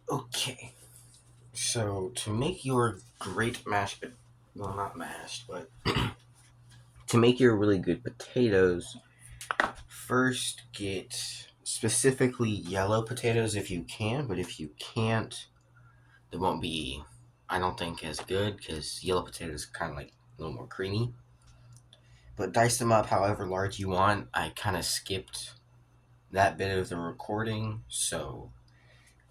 Okay, so to make your great mashed, well, not mashed, but to make your really good potatoes, first get specifically yellow potatoes if you can, but if you can't, it won't be, I don't think, as good because yellow potatoes are kind of like a little more creamy. But dice them up however large you want. I kind of skipped that bit of the recording, so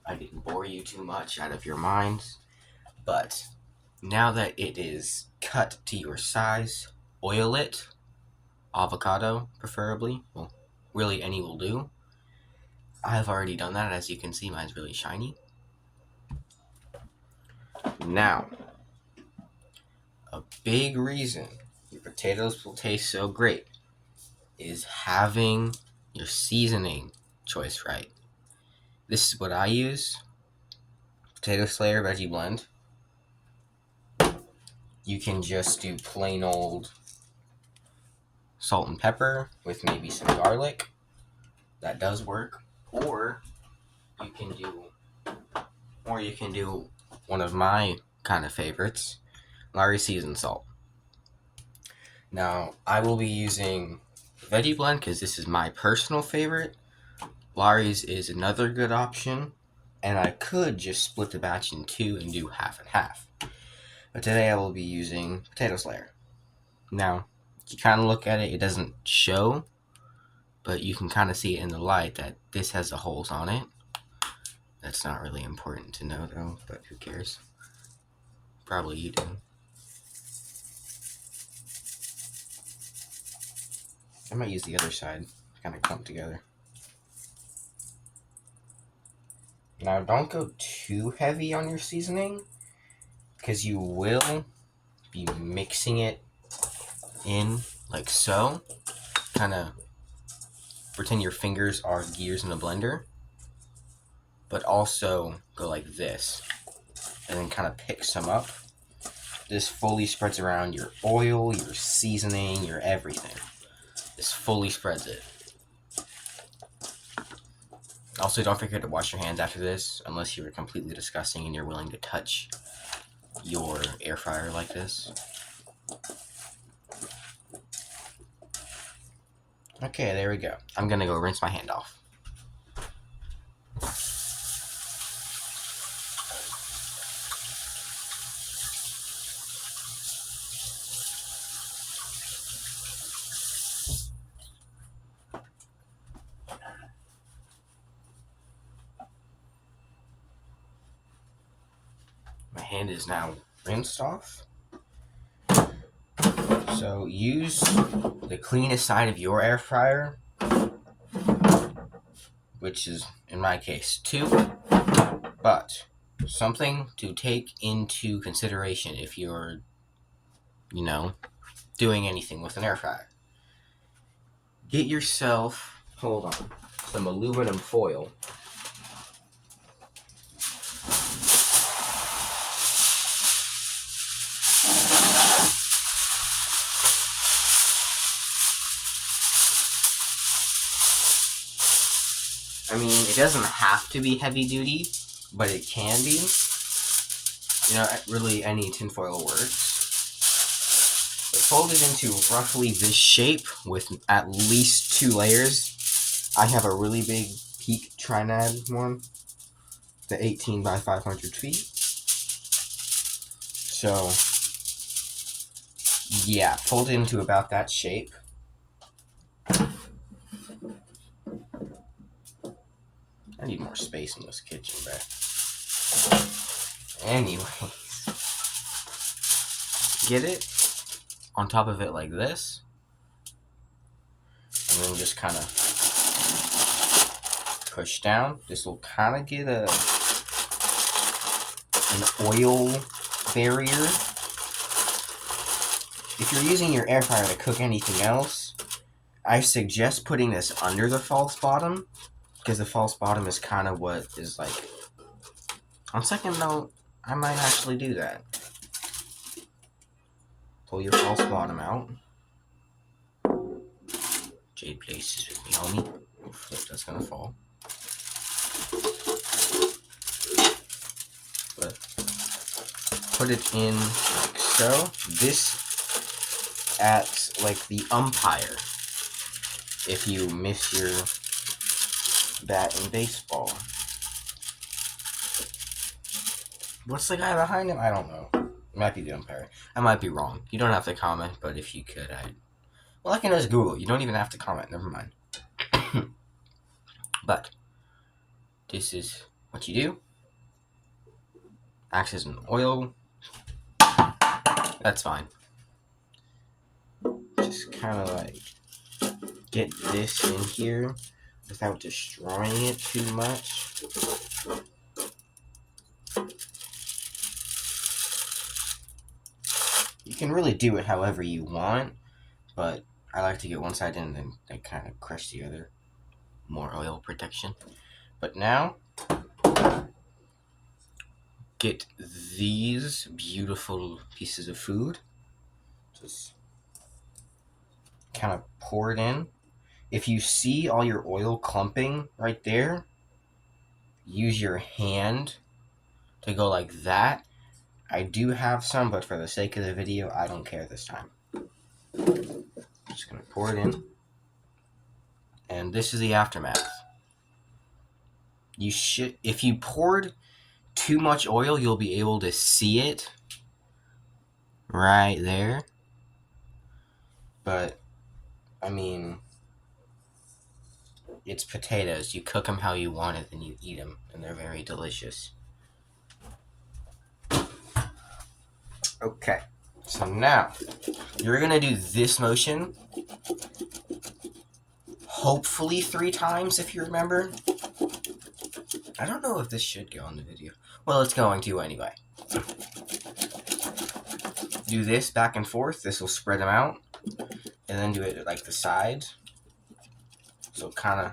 I didn't bore you too much out of your minds. But now that it is cut to your size, oil it, avocado preferably. Well, really any will do. I've already done that. As you can see, mine's really shiny. Now, a big reason your potatoes will taste so great is having your seasoning choice right. This is what I use: potato slayer veggie blend. You can just do plain old salt and pepper with maybe some garlic. That does work. Or you can do one of my kind of favorites, Lowry seasoned salt. Now, I will be using veggie blend because this is my personal favorite. Lowry's is another good option, and I could just split the batch in two and do half and half. But today I will be using potato slayer. Now, you kind of look at it, it doesn't show, but you can kind of see it in the light that this has the holes on it. That's not really important to know though, but who cares? Probably you do. I might use the other side, kind of clumped together. Now, don't go too heavy on your seasoning, because you will be mixing it in like so. Kind of pretend your fingers are gears in a blender, but also go like this, and then kind of pick some up. This fully spreads around your oil, your seasoning, your everything. This fully spreads it. Also, don't forget to wash your hands after this, unless you're completely disgusting and you're willing to touch your air fryer like this. Okay, there we go. I'm gonna go rinse my hand off. My hand is now rinsed off. So use the cleanest side of your air fryer, which is, in my case, 2. But something to take into consideration if you're, doing anything with an air fryer. Get yourself, hold on, some aluminum foil. I mean, it doesn't have to be heavy duty, but it can be. Really any tinfoil works. But fold it into roughly this shape with at least 2 layers. I have a really big Peak Trinad one, the 18 by 500 feet. So, yeah, fold it into about that shape. I need more space in this kitchen, but anyways, get it on top of it like this, and then just kind of push down. This will kind of get an oil barrier. If you're using your air fryer to cook anything else, I suggest putting this under the false bottom, because the false bottom is kind of what is like. On second note, I might actually do that. Pull your false bottom out. Jade places with me, homie. Oh, flip, that's gonna fall. put it in like so. This acts like the umpire if you miss your bat in baseball. What's the guy behind him? I don't know. It might be the umpire. I might be wrong. You don't have to comment, but if you could, well, I can just Google. You don't even have to comment. Never mind. But this is what you do. Acts as an oil. That's fine. Just kind of like get this in here without destroying it too much. You can really do it however you want, but I like to get one side in and then I kind of crush the other. More oil protection. But now, get these beautiful pieces of food. Just kind of pour it in. If you see all your oil clumping right there, use your hand to go like that. I do have some, but for the sake of the video, I don't care this time. Just gonna pour it in. And this is the aftermath. You should, if you poured too much oil, you'll be able to see it right there. But, I mean, it's potatoes. You cook them how you want it, and you eat them, and they're very delicious. Okay, so now, you're gonna do this motion, hopefully 3 times, if you remember. I don't know if this should go on the video. Well, it's going to anyway. Do this back and forth. This will spread them out. And then do it like the sides. So kind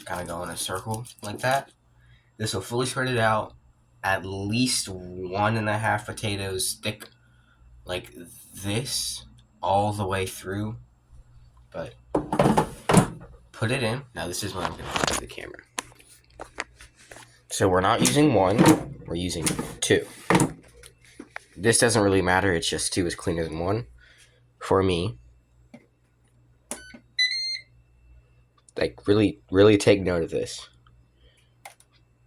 of go in a circle like that. This will fully spread it out. At least 1.5 potatoes thick like this all the way through. But put it in. Now this is what I'm going to put the camera. So we're not using 1, we're using 2. This doesn't really matter, it's just 2 is cleaner than 1 for me. Like, really, really take note of this.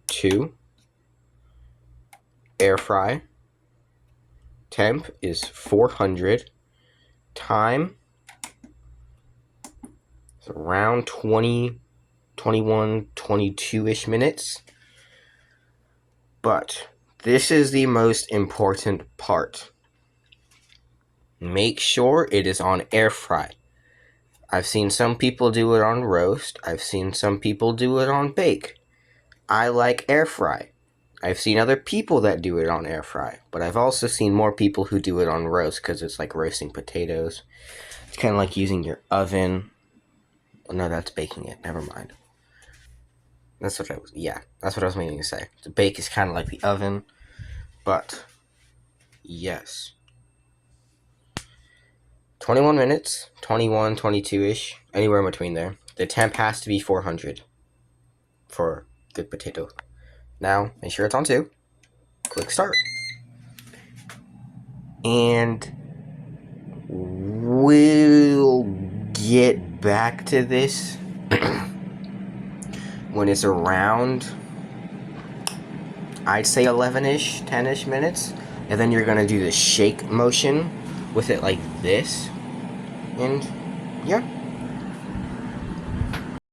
2. Air fry. Temp is 400. Time is around 20, 21, 22-ish minutes. But this is the most important part. Make sure it is on air fry. I've seen some people do it on roast. I've seen some people do it on bake. I like air fry. I've seen other people that do it on air fry. But I've also seen more people who do it on roast because it's like roasting potatoes. It's kind of like using your oven. Oh, no, that's baking it. Never mind. That's what I was meaning to say. The bake is kind of like the oven, but yes. 21 minutes, 21, 22-ish, anywhere in between there. The temp has to be 400 for good potato. Now, make sure it's on 2. Click start. And we'll get back to this when it's around, I'd say 11-ish, 10-ish minutes. And then you're going to do the shake motion with it like this. And yeah.